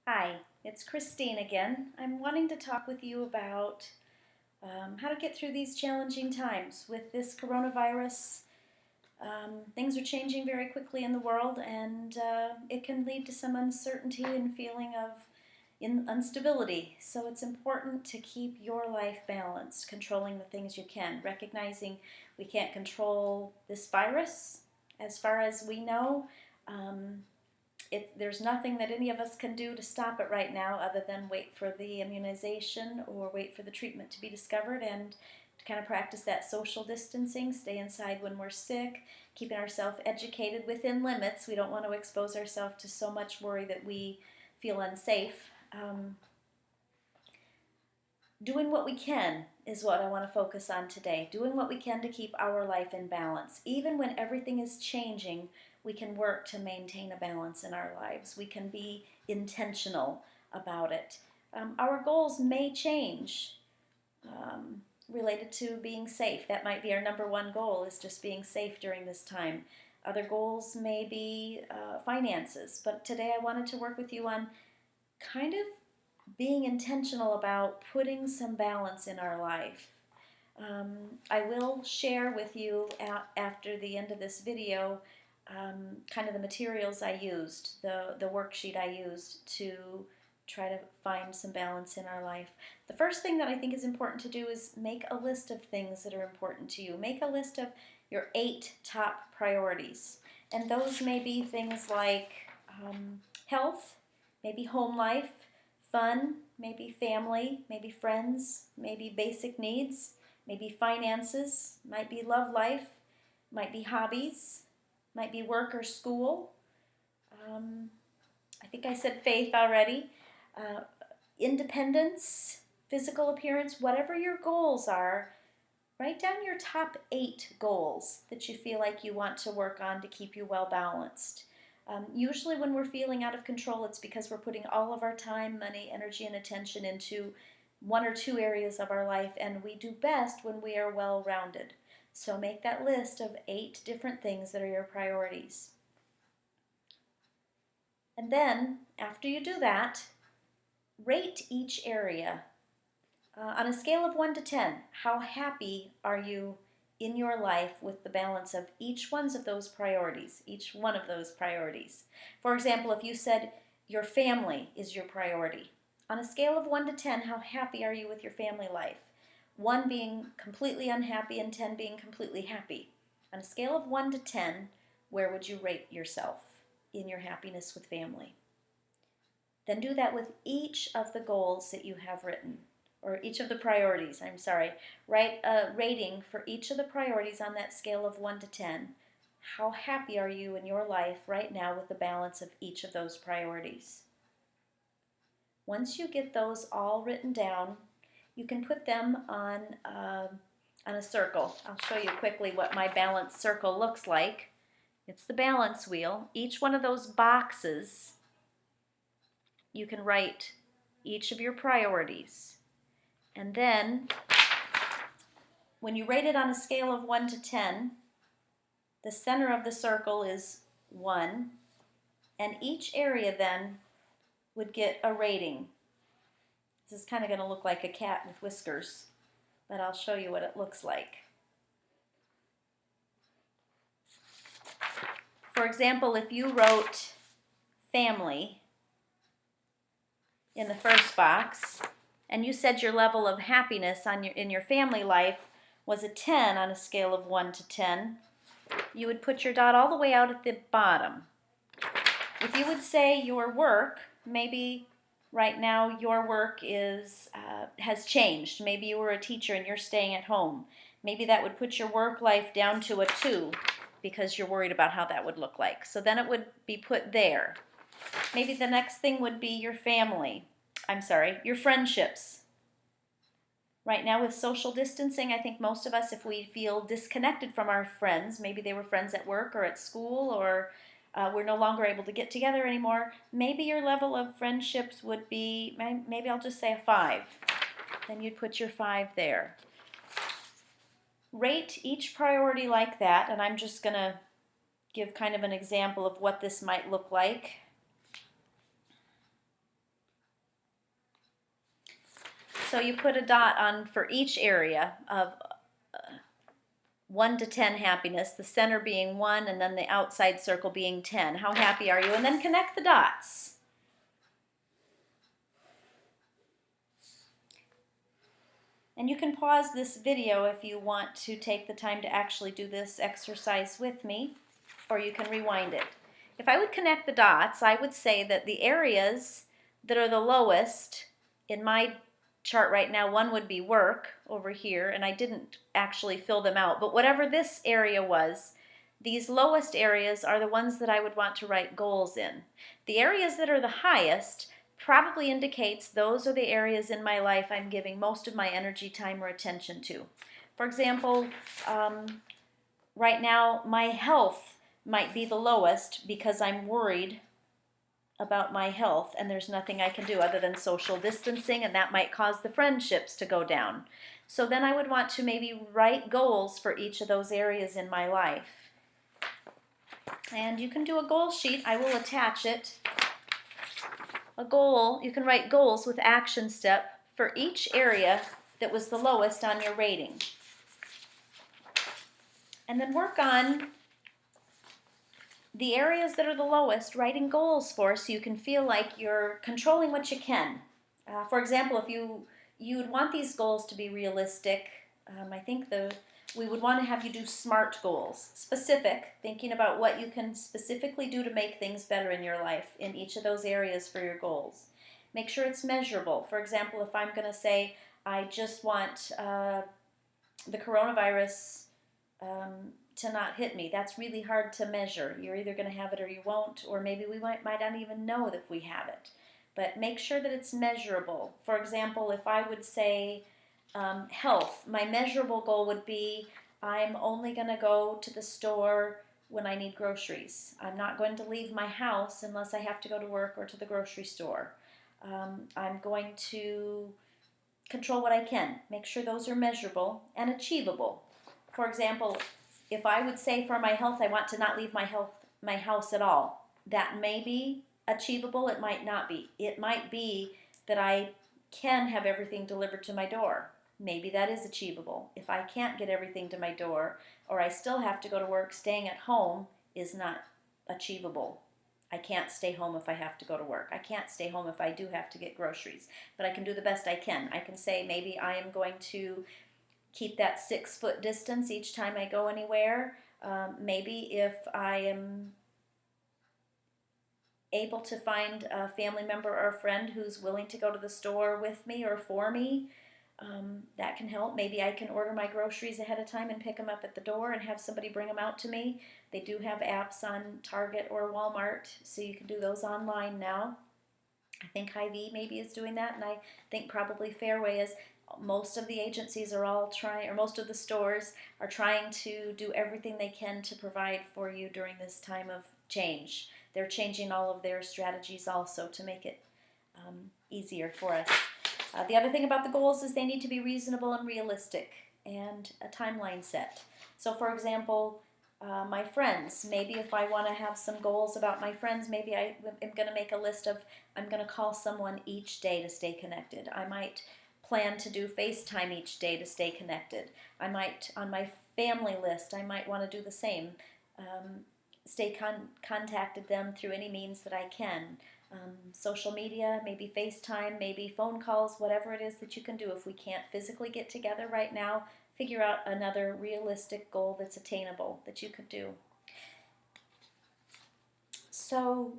Hi, it's Christine again. I'm wanting to talk with you about how to get through these challenging times with this coronavirus. Things are changing very quickly in the world, and it can lead to some uncertainty and feeling of instability. So it's important to keep your life balanced, controlling the things you can, recognizing we can't control this virus as far as we know. Um, there's nothing that any of us can do to stop it right now other than wait for the immunization or wait for the treatment to be discovered and to kind of practice that social distancing, stay inside when we're sick, keeping ourselves educated within limits. We don't want to expose ourselves to so much worry that we feel unsafe. Doing what we can is what I want to focus on today. Doing what we can to keep our life in balance. Even when everything is changing, we can work to maintain a balance in our lives. We can be intentional about it. Our goals may change related to being safe. That might be our number one goal, is just being safe during this time. Other goals may be finances, but today I wanted to work with you on kind of being intentional about putting some balance in our life. I will share with you after the end of this video kind of the materials I used, the worksheet I used to try to find some balance in our life. The first thing that I think is important to do is make a list of things that are important to you. Make a list of your 8 top priorities. And those may be things like health, maybe home life, fun, maybe family, maybe friends, maybe basic needs, maybe finances, might be love life, might be hobbies, might be work or school. Um, I think I said faith already. Uh, Independence, physical appearance, whatever your goals are, write down your top 8 goals that you feel like you want to work on to keep you well balanced. Usually when we're feeling out of control, it's because we're putting all of our time, money, energy, and attention into 1 or 2 areas of our life, and we do best when we are well-rounded. So make that list of 8 different things that are your priorities. And then, after you do that, rate each area. On a scale of 1 to 10, how happy are you in your life with the balance of each one of those priorities, each one of those priorities? For example, if you said your family is your priority, on a scale of 1 to 10, how happy are you with your family life? 1 being completely unhappy and 10 being completely happy. On a scale of 1 to 10, where would you rate yourself in your happiness with family? Then do that with each of the goals that you have written, or each of the priorities, I'm sorry. Write a rating for each of the priorities on that scale of 1 to 10. How happy are you in your life right now with the balance of each of those priorities? Once you get those all written down, you can put them on a circle. I'll show you quickly what my balance circle looks like. It's the balance wheel. Each one of those boxes, you can write each of your priorities. And then, when you rate it on a scale of 1 to 10, the center of the circle is 1, and each area then would get a rating. This is kind of going to look like a cat with whiskers, but I'll show you what it looks like. For example, if you wrote family in the first box, and you said your level of happiness in your family life was a 10 on a scale of 1 to 10, you would put your dot all the way out at the bottom. If you would say your work, maybe right now your work has changed. Maybe you were a teacher and you're staying at home. Maybe that would put your work life down to a 2 because you're worried about how that would look like. So then it would be put there. Maybe the next thing would be your family. Your friendships. Right now with social distancing, I think most of us, if we feel disconnected from our friends, maybe they were friends at work or at school, or we're no longer able to get together anymore, maybe your level of friendships would be, maybe I'll just say a 5. Then you'd put your 5 there. Rate each priority like that, and I'm just going to give kind of an example of what this might look like. So you put a dot on for each area of 1 to 10 happiness, the center being 1 and then the outside circle being 10. How happy are you? And then connect the dots. And you can pause this video if you want to take the time to actually do this exercise with me, or you can rewind it. If I would connect the dots, I would say that the areas that are the lowest in my chart right now, one would be work over here, and I didn't actually fill them out, but whatever this area was, these lowest areas are the ones that I would want to write goals in. The areas that are the highest probably indicates those are the areas in my life I'm giving most of my energy, time, or attention to. For example, right now my health might be the lowest because I'm worried about my health and there's nothing I can do other than social distancing, and that might cause the friendships to go down. So then I would want to maybe write goals for each of those areas in my life. And you can do a goal sheet. I will attach it. A goal, you can write goals with action step for each area that was the lowest on your rating. And then work on the areas that are the lowest, writing goals for, so you can feel like you're controlling what you can. For example, if you would want these goals to be realistic, I think we would want to have you do SMART goals, specific, thinking about what you can specifically do to make things better in your life in each of those areas for your goals. Make sure it's measurable. For example, if I'm going to say, I just want the coronavirus to not hit me, that's really hard to measure. You're either going to have it or you won't, or maybe we might not even know if we have it. But make sure that it's measurable. For example, if I would say health, my measurable goal would be I'm only going to go to the store when I need groceries. I'm not going to leave my house unless I have to go to work or to the grocery store. I'm going to control what I can. Make sure those are measurable and achievable. For example, if I would say for my health, I want to not leave my house at all, that may be achievable, it might not be. It might be that I can have everything delivered to my door. Maybe that is achievable. If I can't get everything to my door, or I still have to go to work, staying at home is not achievable. I can't stay home if I have to go to work. I can't stay home if I do have to get groceries. But I can do the best I can. I can say maybe I am going to keep that 6-foot distance each time I go anywhere. Maybe if I am able to find a family member or a friend who's willing to go to the store with me or for me, that can help. Maybe I can order my groceries ahead of time and pick them up at the door and have somebody bring them out to me. They do have apps on Target or Walmart, so you can do those online now. I think Hy-Vee maybe is doing that, and I think probably Fairway is. Most of the agencies are all trying, or most of the stores are trying to do everything they can to provide for you during this time of change. They're changing all of their strategies also to make it easier for us. The other thing about the goals is they need to be reasonable and realistic and a timeline set. So for example, my friends, maybe if I want to have some goals about my friends, maybe I am going to make a list of, I'm going to call someone each day to stay connected. I might plan to do FaceTime each day to stay connected. I might, on my family list, I might want to do the same. Stay contacted them through any means that I can. Social media, maybe FaceTime, maybe phone calls, whatever it is that you can do. If we can't physically get together right now, figure out another realistic goal that's attainable that you could do. So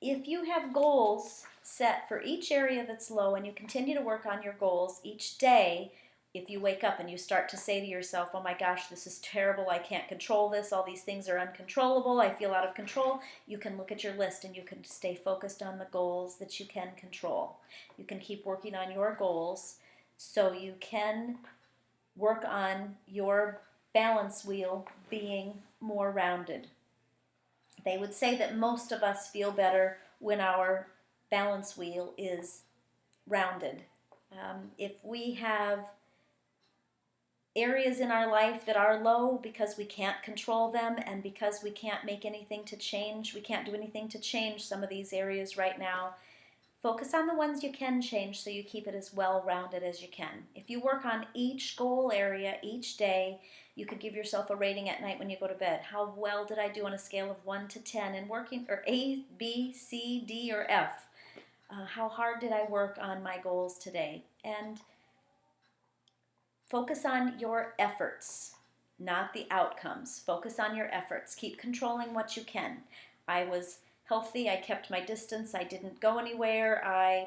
if you have goals set for each area that's low and you continue to work on your goals each day, if you wake up and you start to say to yourself, oh my gosh, this is terrible, I can't control this, all these things are uncontrollable, I feel out of control, you can look at your list and you can stay focused on the goals that you can control. You can keep working on your goals so you can work on your balance wheel being more rounded. They would say that most of us feel better when our balance wheel is rounded. If we have areas in our life that are low because we can't control them and because we can't make anything to change, we can't do anything to change some of these areas right now, Focus on the ones you can change so you keep it as well-rounded as you can. If you work on each goal area each day, you could give yourself a rating at night when you go to bed. How well did I do on a scale of 1 to 10 in working, or A, B, C, D, or F? How hard did I work on my goals today? And focus on your efforts, not the outcomes. Focus on your efforts. Keep controlling what you can. I was healthy. I kept my distance. I didn't go anywhere. I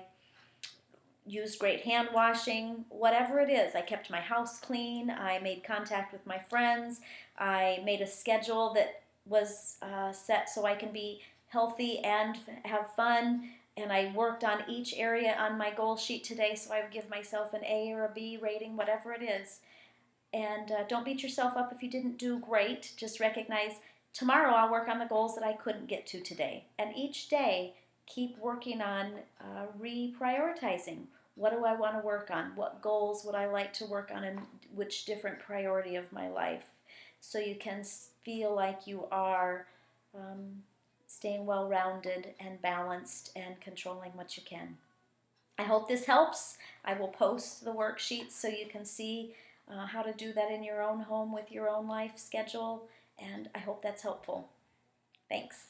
used great hand washing. Whatever it is, I kept my house clean. I made contact with my friends. I made a schedule that was set so I can be healthy and have fun. And I worked on each area on my goal sheet today, so I would give myself an A or a B rating, whatever it is. And don't beat yourself up if you didn't do great. Just recognize tomorrow I'll work on the goals that I couldn't get to today. And each day, keep working on reprioritizing. What do I want to work on? What goals would I like to work on in which different priority of my life? So you can feel like you are staying well-rounded and balanced and controlling what you can. I hope this helps. I will post the worksheets so you can see how to do that in your own home with your own life schedule, and I hope that's helpful. Thanks.